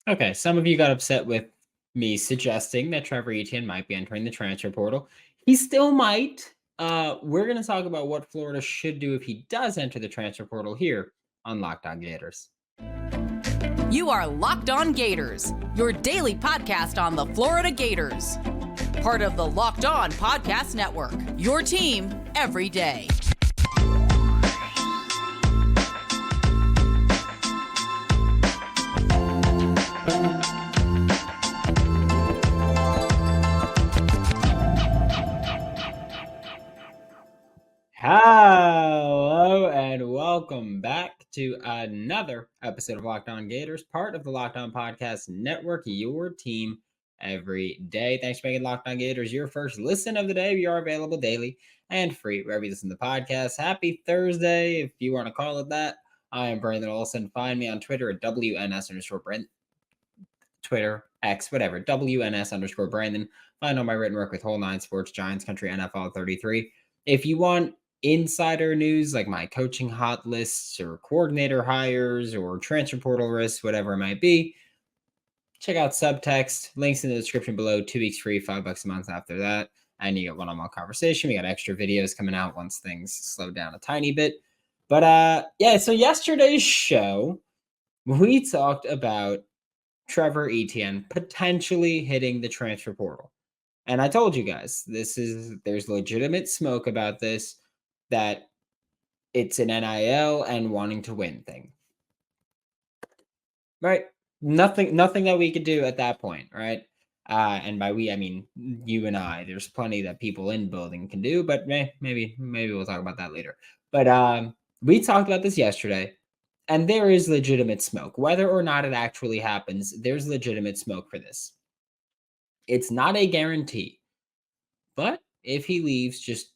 Okay, some of you got upset with me suggesting that Trevor Etienne might be entering the transfer portal. He still might. We're going to talk about what Florida should do if he does enter the transfer portal here on Locked On Gators. You are Locked On Gators, your daily podcast on the Florida Gators. Part of the Locked On Podcast Network, your team every day. Hello and welcome back to another episode of Locked On Gators, part of the Locked On Podcast Network, your team every day. Thanks for making Locked On Gators your first listen of the day. We are available daily and free wherever you listen to the podcast. Happy Thursday, if you want to call it that. I am Brandon Olsen. Find me on Twitter at WNS_Brandon. Twitter, X, whatever, WNS_Brandon. Find all my written work with Whole Nine Sports, Giants Country, NFL 33. If you want insider news like my coaching hot lists or coordinator hires or transfer portal risks, whatever it might be, check out Subtext. Links in the description below. 2 weeks free, $5 a month after that. And you get one-on-one conversation. We got extra videos coming out once things slow down a tiny bit. But so yesterday's show, we talked about Trevor Etienne potentially hitting the transfer portal. And I told you guys, there's legitimate smoke about this, that it's an NIL and wanting to win thing. Right? Nothing that we could do at that point, right? And by we, I mean you and I. There's plenty that people in building can do, but maybe we'll talk about that later. But we talked about this yesterday, and there is legitimate smoke. Whether or not it actually happens, there's legitimate smoke for this. It's not a guarantee, but if he leaves, just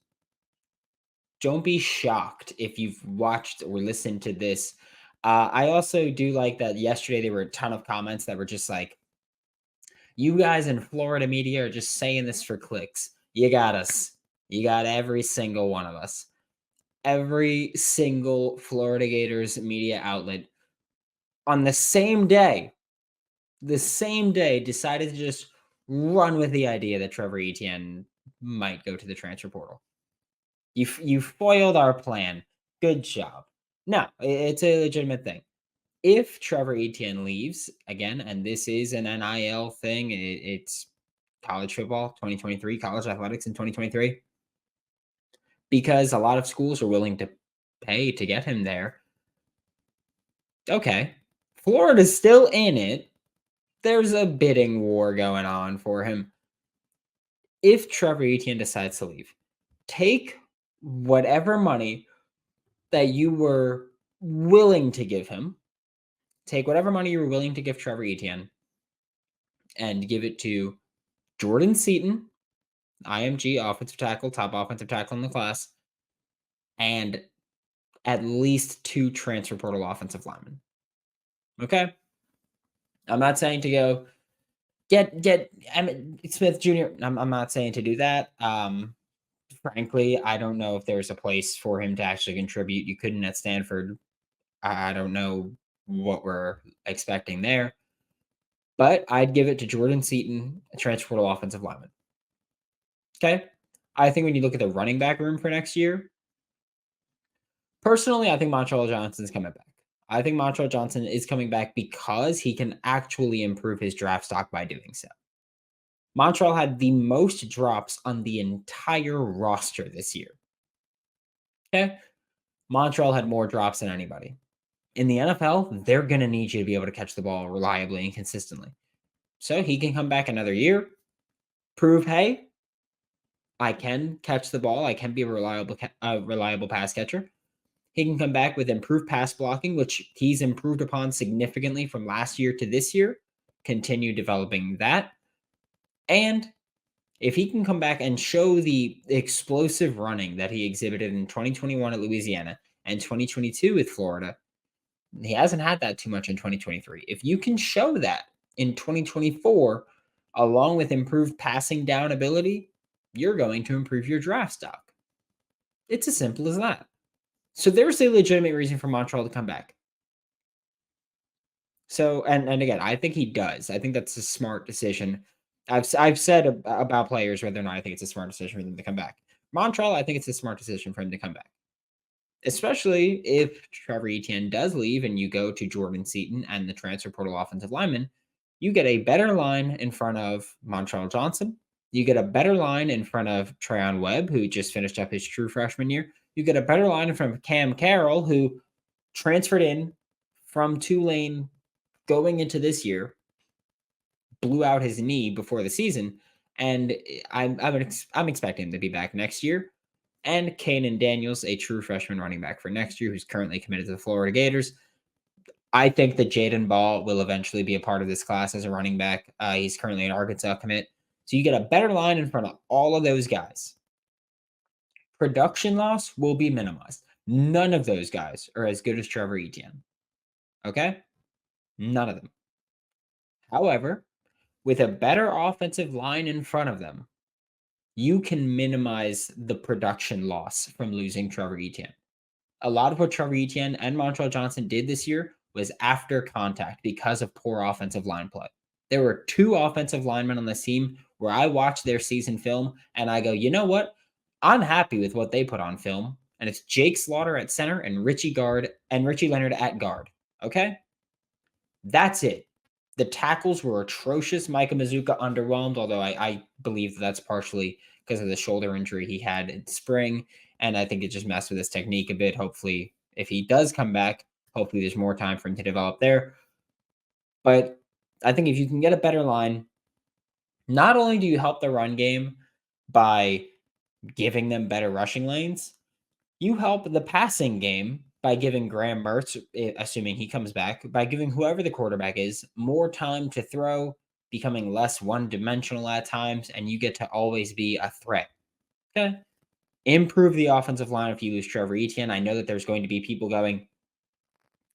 don't be shocked if you've watched or listened to this. I also do like that yesterday there were a ton of comments that were just like, you guys in Florida media are just saying this for clicks. You got us. You got every single one of us. Every single Florida Gators media outlet on the same day decided to just run with the idea that Trevor Etienne might go to the transfer portal. You foiled our plan. Good job. No, it's a legitimate thing. If Trevor Etienne leaves, again, and this is an NIL thing, it's college football 2023, college athletics in 2023, because a lot of schools are willing to pay to get him there. Okay, Florida's still in it. There's a bidding war going on for him. If Trevor Etienne decides to leave, take whatever money that you were willing to give him, take whatever money you were willing to give Trevor Etienne and give it to Jordan Seaton, IMG offensive tackle, top offensive tackle in the class, and at least 2 transfer portal offensive linemen. Okay? I'm not saying to go get Emmitt Smith Jr. I'm not saying to do that. Frankly, I don't know if there's a place for him to actually contribute. You couldn't at Stanford. I don't know what we're expecting there. But I'd give it to Jordan Seaton, a transfer portal offensive lineman. Okay? I think when you look at the running back room for next year, personally, I think Montreal Johnson's coming back. I think Montreal Johnson is coming back because he can actually improve his draft stock by doing so. Montreal had the most drops on the entire roster this year. Okay? Montreal had more drops than anybody. In the NFL, they're going to need you to be able to catch the ball reliably and consistently. So he can come back another year, prove, hey, I can catch the ball. I can be a reliable pass catcher. He can come back with improved pass blocking, which he's improved upon significantly from last year to this year. Continue developing that. And if he can come back and show the explosive running that he exhibited in 2021 at Louisiana and 2022 with Florida, he hasn't had that too much in 2023. If you can show that in 2024, along with improved passing down ability, you're going to improve your draft stock. It's as simple as that. So there's a legitimate reason for Montreal to come back. So, and again, I think he does. I think that's a smart decision. I've said about players whether or not I think it's a smart decision for them to come back. Montrell, I think it's a smart decision for him to come back, especially if Trevor Etienne does leave and you go to Jordan Seaton and the transfer portal offensive lineman. You get a better line in front of Montrell Johnson. You get a better line in front of Trayon Webb, who just finished up his true freshman year. You get a better line in front of Cam Carroll, who transferred in from Tulane going into this year, blew out his knee before the season, and I'm expecting him to be back next year. And Kanan Daniels, a true freshman running back for next year, who's currently committed to the Florida Gators. I think that Jaden Ball will eventually be a part of this class as a running back. He's currently an Arkansas commit. So you get a better line in front of all of those guys. Production loss will be minimized. None of those guys are as good as Trevor Etienne. Okay? None of them. However, with a better offensive line in front of them, you can minimize the production loss from losing Trevor Etienne. A lot of what Trevor Etienne and Montrell Johnson did this year was after contact because of poor offensive line play. There were 2 offensive linemen on this team where I watched their season film and I go, you know what? I'm happy with what they put on film. And it's Jake Slaughter at center and Richie Leonard at guard. Okay? That's it. The tackles were atrocious. Micah Mazuka underwhelmed, although I believe that's partially because of the shoulder injury he had in spring. And I think it just messed with his technique a bit. Hopefully, if he does come back, hopefully there's more time for him to develop there. But I think if you can get a better line, not only do you help the run game by giving them better rushing lanes, you help the passing game by giving Graham Mertz, assuming he comes back, by giving whoever the quarterback is more time to throw, becoming less one-dimensional at times, and you get to always be a threat. Okay? Improve the offensive line if you lose Trevor Etienne. I know that there's going to be people going,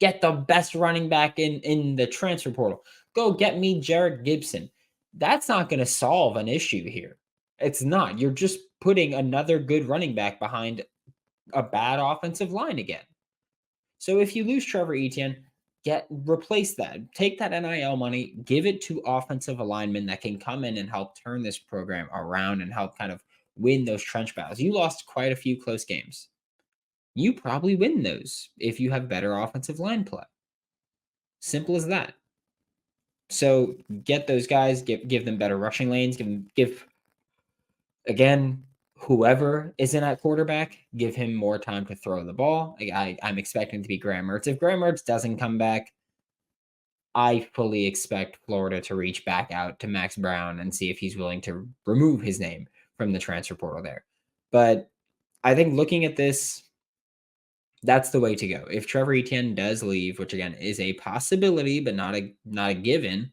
get the best running back in the transfer portal. Go get me Jarrett Gibson. That's not going to solve an issue here. It's not. You're just putting another good running back behind a bad offensive line again. So if you lose Trevor Etienne, replace that. Take that NIL money, give it to offensive linemen that can come in and help turn this program around and help kind of win those trench battles. You lost quite a few close games. You probably win those if you have better offensive line play. Simple as that. So get those guys, give them better rushing lanes, give again, whoever is in at quarterback, give him more time to throw the ball. I'm expecting to be Graham Mertz. If Graham Mertz doesn't come back, I fully expect Florida to reach back out to Max Brown and see if he's willing to remove his name from the transfer portal there. But I think looking at this, that's the way to go. If Trevor Etienne does leave, which again is a possibility, but not a given,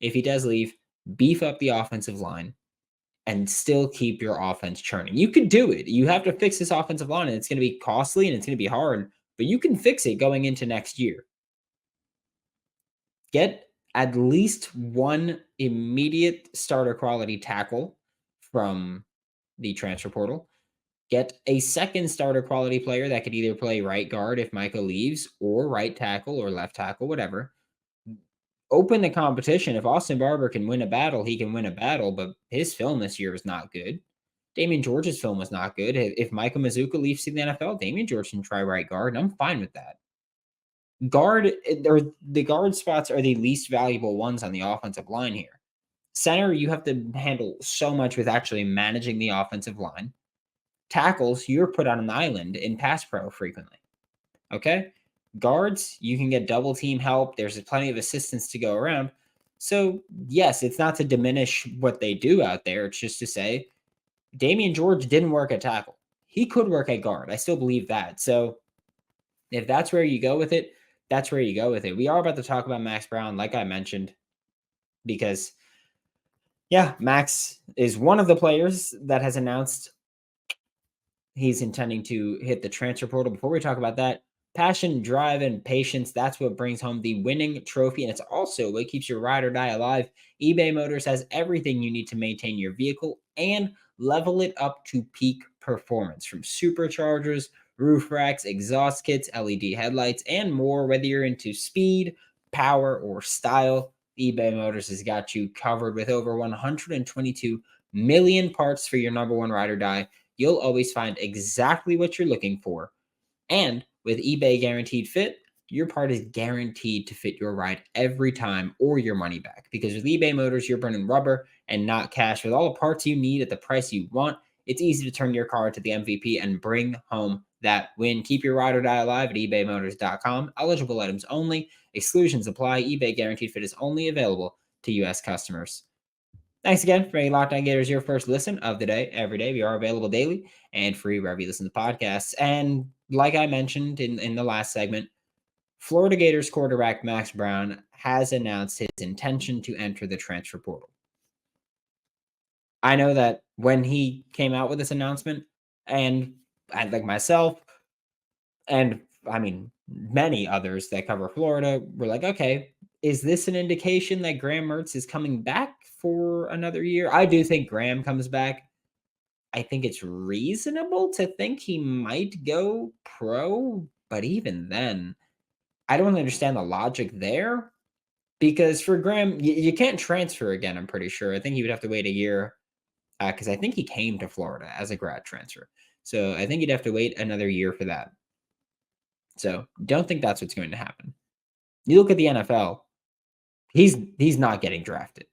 if he does leave, beef up the offensive line and still keep your offense churning. You could do it. You have to fix this offensive line, and it's going to be costly and it's going to be hard, but you can fix it going into next year. Get at least one immediate starter quality tackle from the transfer portal. Get a second starter quality player that could either play right guard if Micah leaves, or right tackle or left tackle, whatever. Open the competition. If Austin Barber can win a battle, he can win a battle, but his film this year is not good. Damian George's film was not good. If Micah Mazuka leaves to the NFL, Damian George can try right guard, and I'm fine with that. The guard spots are the least valuable ones on the offensive line here. Center, you have to handle so much with actually managing the offensive line. Tackles, you're put on an island in pass pro frequently. Okay? Guards, you can get double team help. There's plenty of assistance to go around. So, yes, it's not to diminish what they do out there. It's just to say Damian George didn't work at tackle. He could work at guard. I still believe that. So, if that's where you go with it, that's where you go with it. We are about to talk about Max Brown, like I mentioned, because, yeah, Max is one of the players that has announced he's intending to hit the transfer portal. Before we talk about that, passion, drive, and patience, that's what brings home the winning trophy, and it's also what keeps your ride or die alive. eBay Motors has everything you need to maintain your vehicle and level it up to peak performance, from superchargers, roof racks, exhaust kits, LED headlights, and more. Whether you're into speed, power or style, eBay Motors has got you covered with over 122 million parts for your number one ride or die. You'll always find exactly what you're looking for. And with eBay Guaranteed Fit, your part is guaranteed to fit your ride every time or your money back. Because with eBay Motors, you're burning rubber and not cash. With all the parts you need at the price you want, it's easy to turn your car to the MVP and bring home that win. Keep your ride or die alive at ebaymotors.com. Eligible items only. Exclusions apply. eBay Guaranteed Fit is only available to U.S. customers. Thanks again for making Locked On Gators your first listen of the day. Every day, we are available daily and free wherever you listen to podcasts. And like I mentioned in the last segment, Florida Gators quarterback Max Brown has announced his intention to enter the transfer portal. I know that when he came out with this announcement, and I, like myself, and I mean, many others that cover Florida were like, okay, is this an indication that Graham Mertz is coming back for another year? I do think Graham comes back. I think it's reasonable to think he might go pro, but even then, I don't understand the logic there because for Graham, you can't transfer again, I'm pretty sure. I think he would have to wait a year because I think he came to Florida as a grad transfer. So I think you'd have to wait another year for that. So don't think that's what's going to happen. You look at the NFL, he's not getting drafted.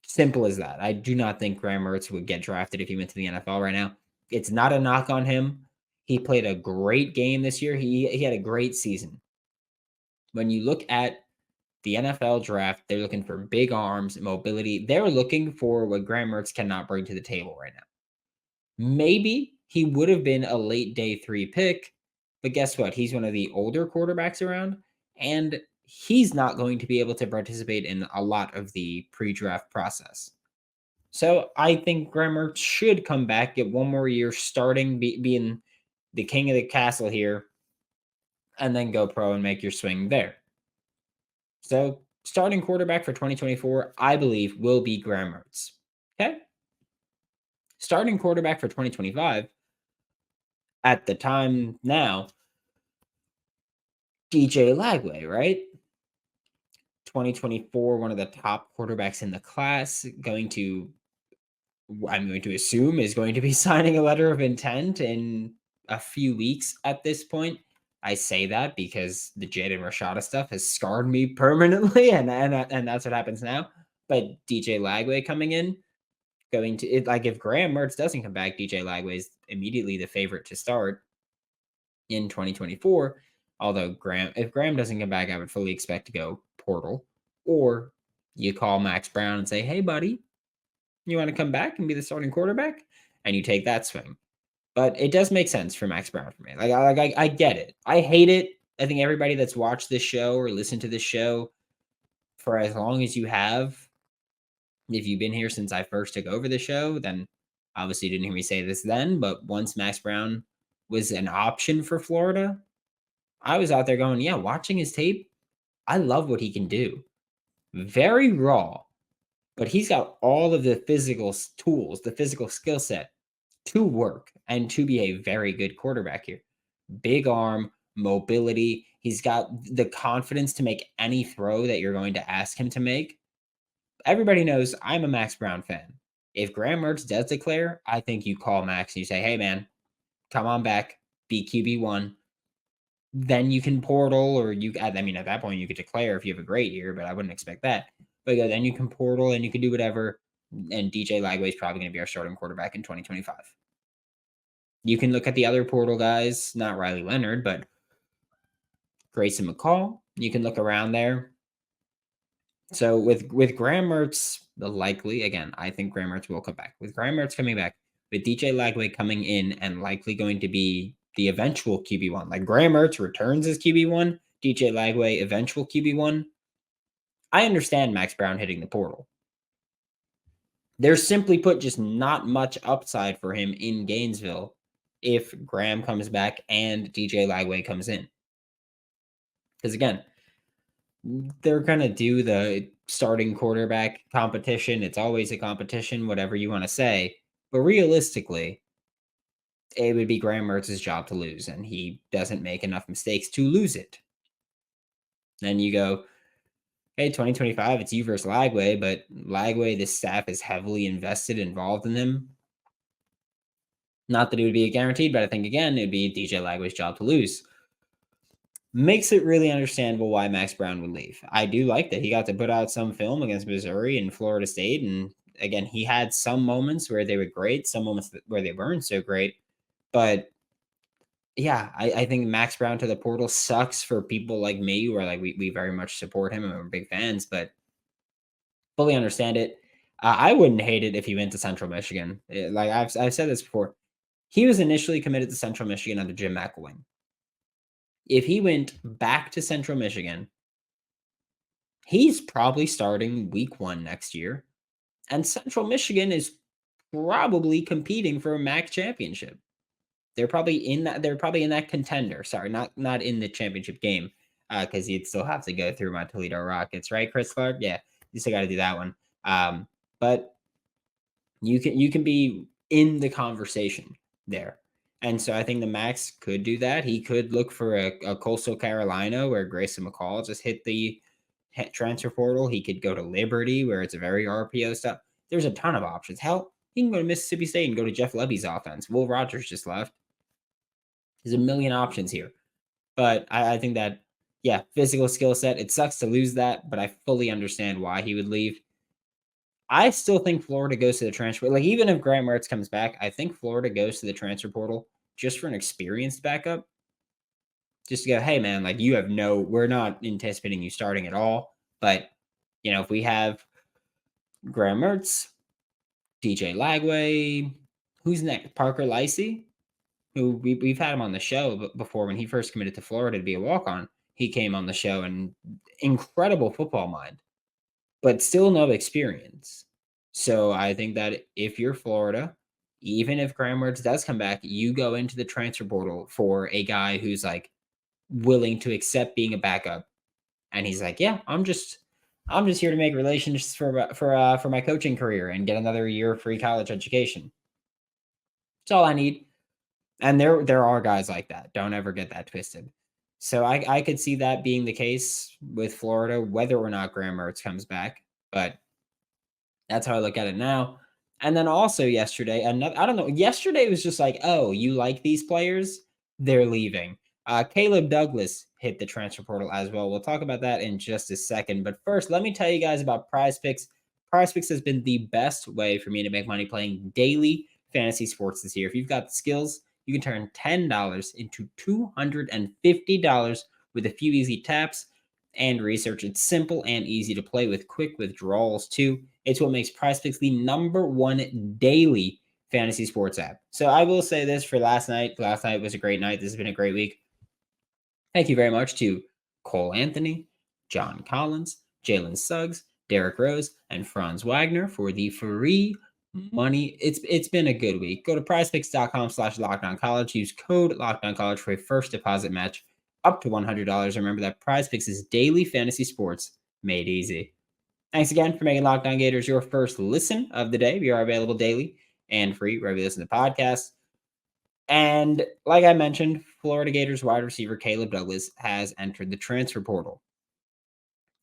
Simple as that. I do not think Graham Mertz would get drafted if he went to the NFL right now. It's not a knock on him. He played a great game this year. He had a great season. When you look at the NFL draft, they're looking for big arms, mobility. They're looking for what Graham Mertz cannot bring to the table right now. Maybe he would have been a late day 3 pick, but guess what? He's one of the older quarterbacks around, and he's not going to be able to participate in a lot of the pre-draft process. So I think Graham Mertz should come back, get one more year starting, being the king of the castle here, and then go pro and make your swing there. So starting quarterback for 2024, I believe, will be Graham Mertz. Okay? Starting quarterback for 2025, at the time now, DJ Lagway, right? 2024, one of the top quarterbacks in the class, I'm going to assume is going to be signing a letter of intent in a few weeks at this point. I say that because the Jaden Rashada stuff has scarred me permanently, and that's what happens now. But DJ Lagway coming in, if Graham Mertz doesn't come back, DJ Lagway is immediately the favorite to start in 2024. Although if Graham doesn't come back, I would fully expect to go portal, or you call Max Brown and say, "Hey, buddy, you want to come back and be the starting quarterback?" And you take that swing. But it does make sense for Max Brown for me. I get it. I hate it. I think everybody that's watched this show or listened to this show for as long as you have, if you've been here since I first took over the show, then obviously you didn't hear me say this then. But once Max Brown was an option for Florida, I was out there going, yeah, watching his tape, I love what he can do. Very raw, but he's got all of the physical tools, the physical skill set to work and to be a very good quarterback here. Big arm, mobility. He's got the confidence to make any throw that you're going to ask him to make. Everybody knows I'm a Max Brown fan. If Graham Mertz does declare, I think you call Max and you say, hey, man, come on back, be QB1. Then you can portal, or at that point you could declare if you have a great year, but I wouldn't expect that. But then you can portal and you can do whatever. And DJ Lagway is probably going to be our starting quarterback in 2025. You can look at the other portal guys, not Riley Leonard, but Grayson McCall. You can look around there. So with Graham Mertz, I think Graham Mertz will come back. With Graham Mertz coming back, with DJ Lagway coming in and likely going to be the eventual QB1. Like Graham Mertz returns as QB1, DJ Lagway eventual QB1. I understand Max Brown hitting the portal. There's simply put just not much upside for him in Gainesville if Graham comes back and DJ Lagway comes in. Because again, they're going to do the starting quarterback competition. It's always a competition, whatever you want to say. But realistically, it would be Graham Mertz's job to lose, and he doesn't make enough mistakes to lose it. Then you go, hey, 2025, it's you versus Lagway, but Lagway, the staff is heavily involved in him. Not that it would be a guaranteed, but I think, again, it'd be DJ Lagway's job to lose. Makes it really understandable why Max Brown would leave. I do like that he got to put out some film against Missouri and Florida State. And again, he had some moments where they were great, some moments where they weren't so great. But yeah, I think Max Brown to the portal sucks for people like me who are like, we very much support him and we're big fans, but fully understand it. I wouldn't hate it if he went to Central Michigan. Like I've said this before. He was initially committed to Central Michigan under Jim McElwain. If he went back to Central Michigan, he's probably starting week 1 next year, and Central Michigan is probably competing for a MAC championship. They're probably in that contender. Sorry, not in the championship game, because you'd still have to go through my Toledo Rockets, right, Chris Clark? Yeah, you still gotta do that one. But you can be in the conversation there. And so I think the Max could do that. He could look for a Coastal Carolina where Grayson McCall just hit the transfer portal. He could go to Liberty where it's a very RPO stuff. There's a ton of options. Hell, he can go to Mississippi State and go to Jeff Levy's offense. Will Rogers just left. There's a million options here. But I think that, yeah, physical skill set, it sucks to lose that, but I fully understand why he would leave. I still think Florida goes to the transfer. Like, even if Graham Mertz comes back, I think Florida goes to the transfer portal just for an experienced backup. Just to go, hey, man, like, we're not anticipating you starting at all. But, if we have Graham Mertz, DJ Lagway, who's next? Parker Lacey, who we've had him on the show before when he first committed to Florida to be a walk on. He came on the show and incredible football mind, but still no experience. So I think that if you're Florida, even if Graham Mertz does come back, you go into the transfer portal for a guy who's like willing to accept being a backup, and he's like, yeah, I'm just here to make relations for my coaching career and get another year of free college education. That's all I need. And there are guys like that. Don't ever get that twisted. So I could see that being the case with Florida, whether or not Graham Mertz comes back. But that's how I look at it now. And then also yesterday, another, I don't know, yesterday was just like, oh, you like these players? They're leaving. Caleb Douglas hit the transfer portal as well. We'll talk about that in just a second. But first, let me tell you guys about Prize Picks. Prize Picks has been the best way for me to make money playing daily fantasy sports this year. If you've got the skills, you can turn $10 into $250 with a few easy taps and research. It's simple and easy to play with quick withdrawals too. It's what makes PrizePicks the #1 daily fantasy sports app. So I will say this for last night. Last night was a great night. This has been a great week. Thank you very much to Cole Anthony, John Collins, Jalen Suggs, Derek Rose, and Franz Wagner for the free money. It's been a good week. Go to prizepicks.com/lockedoncollege. Use code lockedoncollege for a first deposit match up to $100. Remember that PrizePicks is daily fantasy sports made easy. Thanks again for making Locked On Gators your first listen of the day. We are available daily and free wherever you listen to podcasts. And like I mentioned, Florida Gators wide receiver Caleb Douglas has entered the transfer portal.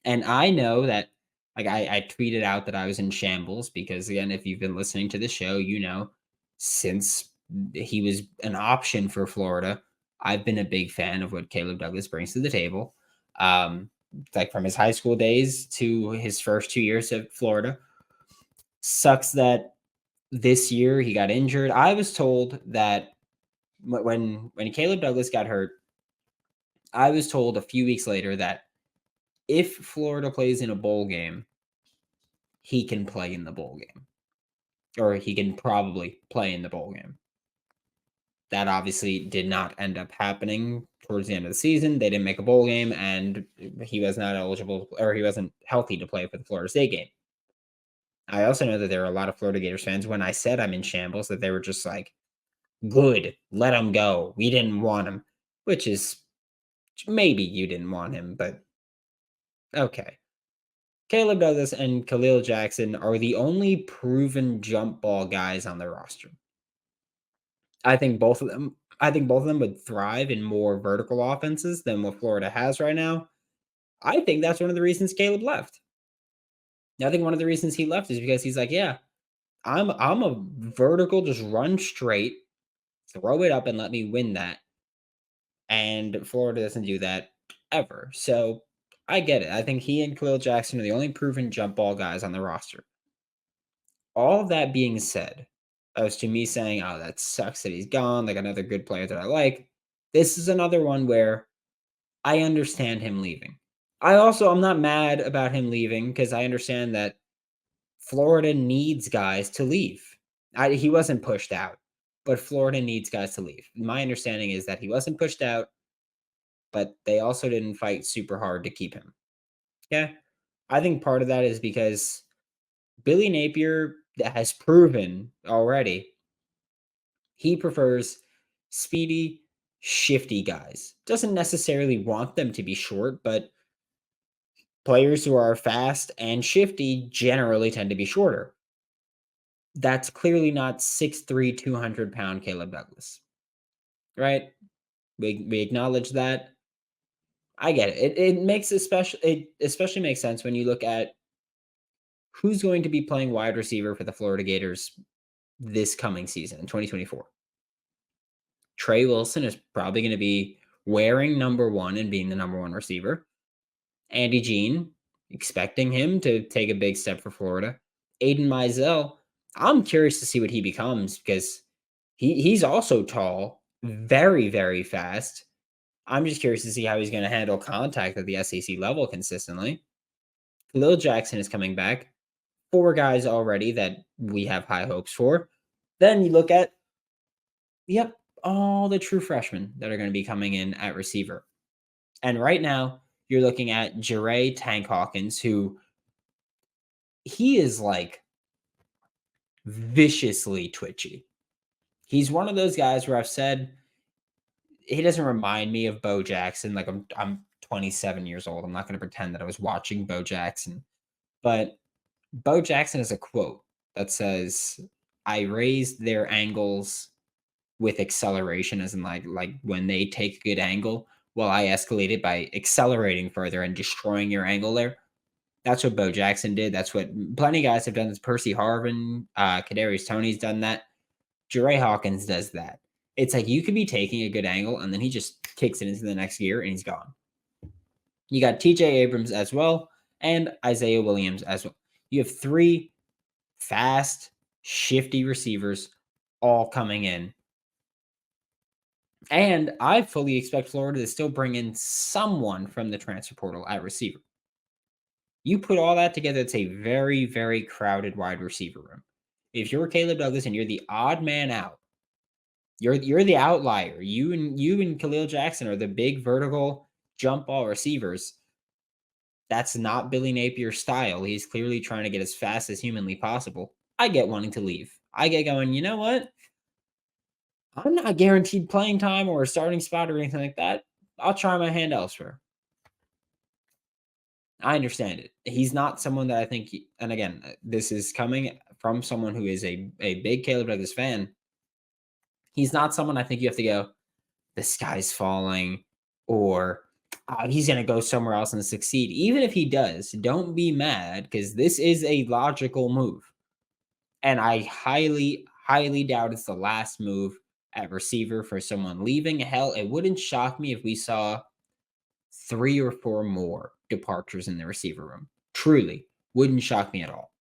And I know that, like, I tweeted out that I was in shambles because, again, if you've been listening to the show, since he was an option for Florida, I've been a big fan of what Caleb Douglas brings to the table. Like from his high school days to his first 2 years at Florida. Sucks that this year he got injured. I was told that when Caleb Douglas got hurt, I was told a few weeks later that if Florida plays in a bowl game, he can play in the bowl game, or he can probably play in the bowl game. That obviously did not end up happening towards the end of the season. They didn't make a bowl game, and he was not eligible, or he wasn't healthy to play for the Florida State game. I also know that there are a lot of Florida Gators fans, when I said I'm in shambles, that they were just like, good, let him go. We didn't want him, which is, maybe you didn't want him, but okay. Caleb Douglas and Khalil Jackson are the only proven jump ball guys on the roster. I think both of them would thrive in more vertical offenses than what Florida has right now. I think that's one of the reasons Caleb left. I think one of the reasons he left is because he's like, yeah, I'm a vertical, just run straight, throw it up and let me win that. And Florida doesn't do that ever. So I get it. I think he and Khalil Jackson are the only proven jump ball guys on the roster. All of that being said, as to me saying, oh, that sucks that he's gone, like another good player that I like, this is another one where I understand him leaving. I'm not mad about him leaving because I understand that Florida needs guys to leave. He wasn't pushed out, but Florida needs guys to leave. My understanding is that he wasn't pushed out, but they also didn't fight super hard to keep him. Okay. I think part of that is because Billy Napier has proven already he prefers speedy, shifty guys. Doesn't necessarily want them to be short, but players who are fast and shifty generally tend to be shorter. That's clearly not 6'3", 200-pound Caleb Douglas, right? We acknowledge that. I get it. It especially makes sense when you look at who's going to be playing wide receiver for the Florida Gators this coming season in 2024. Trey Wilson is probably going to be wearing number 1 and being the number 1 receiver. Andy Jean, expecting him to take a big step for Florida. Aiden Mizell, I'm curious to see what he becomes because he's also tall, very, very fast. I'm just curious to see how he's going to handle contact at the SEC level consistently. Khalil Jackson is coming back. 4 guys already that we have high hopes for. Then you look at, all the true freshmen that are going to be coming in at receiver. And right now, you're looking at Jeray Tank Hawkins, who he is like viciously twitchy. He's one of those guys where I've said he doesn't remind me of Bo Jackson. Like I'm 27 years old. I'm not going to pretend that I was watching Bo Jackson, but Bo Jackson has a quote that says, "I raised their angles with acceleration," as in like when they take a good angle, well, I escalate it by accelerating further and destroying your angle there. That's what Bo Jackson did. That's what plenty of guys have done. Percy Harvin, Kadarius Toney's done that. Jeray Hawkins does that. It's like you could be taking a good angle and then he just kicks it into the next gear and he's gone. You got TJ Abrams as well and Isaiah Williams as well. You have 3 fast, shifty receivers all coming in. And I fully expect Florida to still bring in someone from the transfer portal at receiver. You put all that together, it's a very, very crowded wide receiver room. If you're Caleb Douglas and you're the odd man out, you're the outlier. You and Khalil Jackson are the big vertical jump ball receivers. That's not Billy Napier's style. He's clearly trying to get as fast as humanly possible. I get wanting to leave. I get going, you know what? I'm not guaranteed playing time or a starting spot or anything like that. I'll try my hand elsewhere. I understand it. He's not someone that I think, and again, this is coming from someone who is a big Caleb Douglas fan. He's not someone I think you have to go, the sky's falling, or he's going to go somewhere else and succeed. Even if he does, don't be mad because this is a logical move. And I highly, highly doubt it's the last move at receiver for someone leaving. Hell, it wouldn't shock me if we saw 3 or 4 more departures in the receiver room. Truly, wouldn't shock me at all.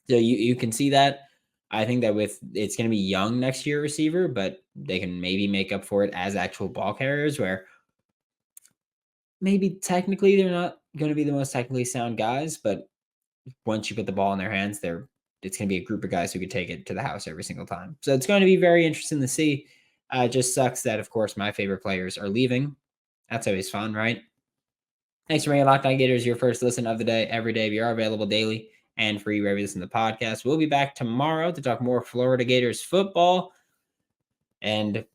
So you can see that. I think that it's going to be young next year receiver, but they can maybe make up for it as actual ball carriers where maybe technically they're not going to be the most technically sound guys, but once you put the ball in their hands, it's going to be a group of guys who could take it to the house every single time. So it's going to be very interesting to see. It just sucks that, of course, my favorite players are leaving. That's always fun, right? Thanks for making Locked On Gators your first listen of the day every day. We are available daily and free wherever you listen to the podcast. We'll be back tomorrow to talk more Florida Gators football and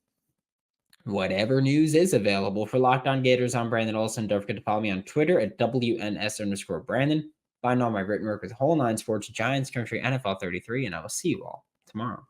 whatever news is available for Locked On Gators. I'm Brandon Olsen. Don't forget to follow me on Twitter at WNS_Brandon. Find all my written work with Whole 9 Sports, Giants Country, NFL 33, and I will see you all tomorrow.